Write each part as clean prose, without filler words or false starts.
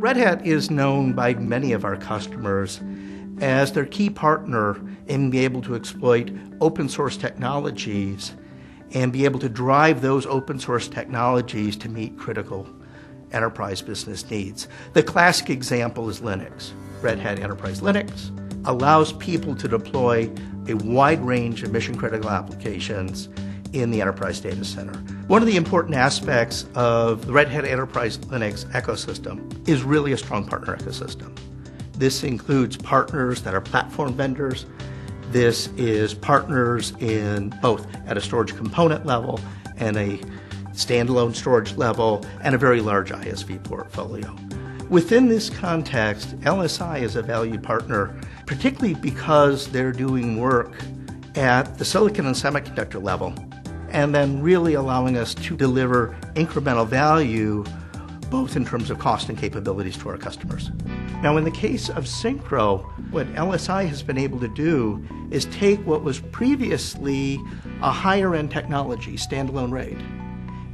Red Hat is known by many of our customers as their key partner in being able to exploit open source technologies and be able to drive those open source technologies to meet critical enterprise business needs. The classic example is Linux. Red Hat Enterprise Linux allows people to deploy a wide range of mission-critical applications in the enterprise data center. One of the important aspects of the Red Hat Enterprise Linux ecosystem is really a strong partner ecosystem. This includes partners that are platform vendors. This is partners in both at a storage component level and a standalone storage level and a very large ISV portfolio. Within this context, LSI is a valued partner, particularly because they're doing work at the silicon and semiconductor level, and then really allowing us to deliver incremental value, both in terms of cost and capabilities to our customers. Now, in the case of Syncro, what LSI has been able to do is take what was previously a higher-end technology, standalone RAID,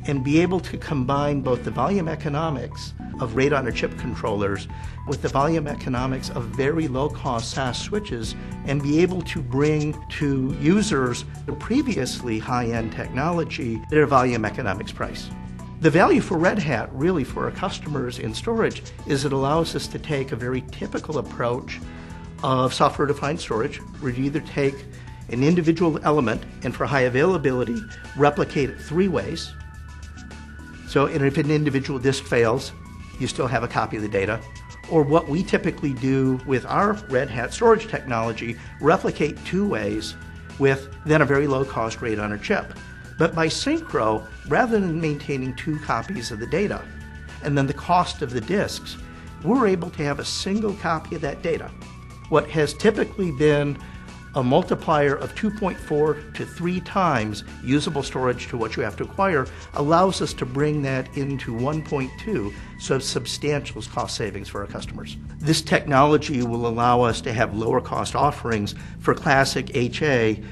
and be able to combine both the volume economics of RAID-on-a-chip controllers with the volume economics of very low-cost SAS switches and be able to bring to users the previously high-end technology at a volume economics price. The value for Red Hat, really for our customers in storage, is it allows us to take a very typical approach of software-defined storage, where you either take an individual element and for high availability, replicate it 3 ways. So if an individual disk fails, you still have a copy of the data. Or what we typically do with our Red Hat storage technology, replicate 2 ways with then a very low-cost RAID on a chip. But by Syncro, rather than maintaining 2 copies of the data and then the cost of the disks, we're able to have a single copy of that data. What has typically been a multiplier of 2.4 to 3 times usable storage to what you have to acquire allows us to bring that into 1.2, so substantial cost savings for our customers. This technology will allow us to have lower cost offerings for classic HA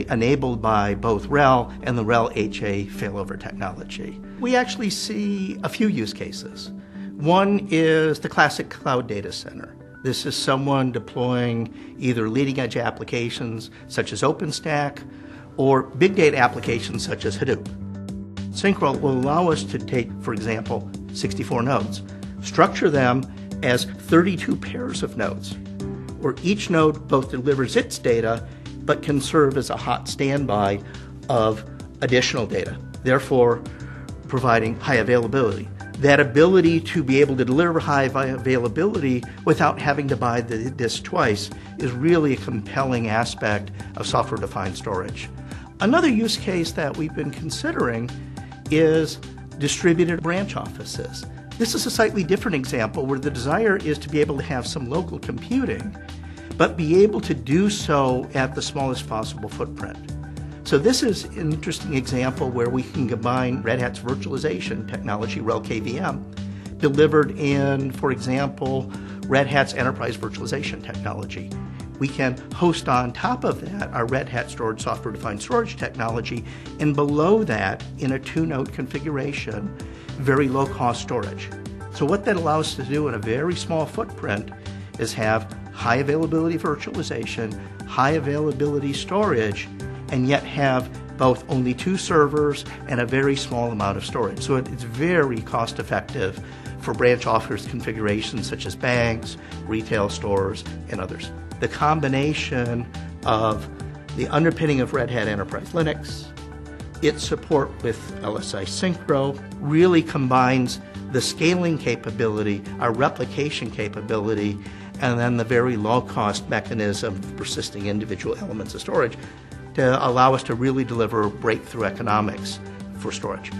enabled by both RHEL and the RHEL HA failover technology. We actually see a few use cases. One is the classic cloud data center. This is someone deploying either leading-edge applications such as OpenStack or big data applications such as Hadoop. Syncro will allow us to take, for example, 64 nodes, structure them as 32 pairs of nodes, where each node both delivers its data but can serve as a hot standby of additional data, therefore providing high availability. That ability to be able to deliver high availability without having to buy the disk twice is really a compelling aspect of software-defined storage. Another use case that we've been considering is distributed branch offices. This is a slightly different example where the desire is to be able to have some local computing, but be able to do so at the smallest possible footprint. So this is an interesting example where we can combine Red Hat's virtualization technology, RHEL KVM, delivered in, for example, Red Hat's enterprise virtualization technology. We can host on top of that our Red Hat storage software-defined storage technology, and below that, in a 2-node configuration, very low-cost storage. So what that allows us to do in a very small footprint is have high availability virtualization, high availability storage, and yet have both only 2 servers and a very small amount of storage. So it's very cost effective for branch office configurations such as banks, retail stores, and others. The combination of the underpinning of Red Hat Enterprise Linux, its support with LSI Syncro, really combines the scaling capability, our replication capability, and then the very low-cost mechanism for persisting individual elements of storage to allow us to really deliver breakthrough economics for storage.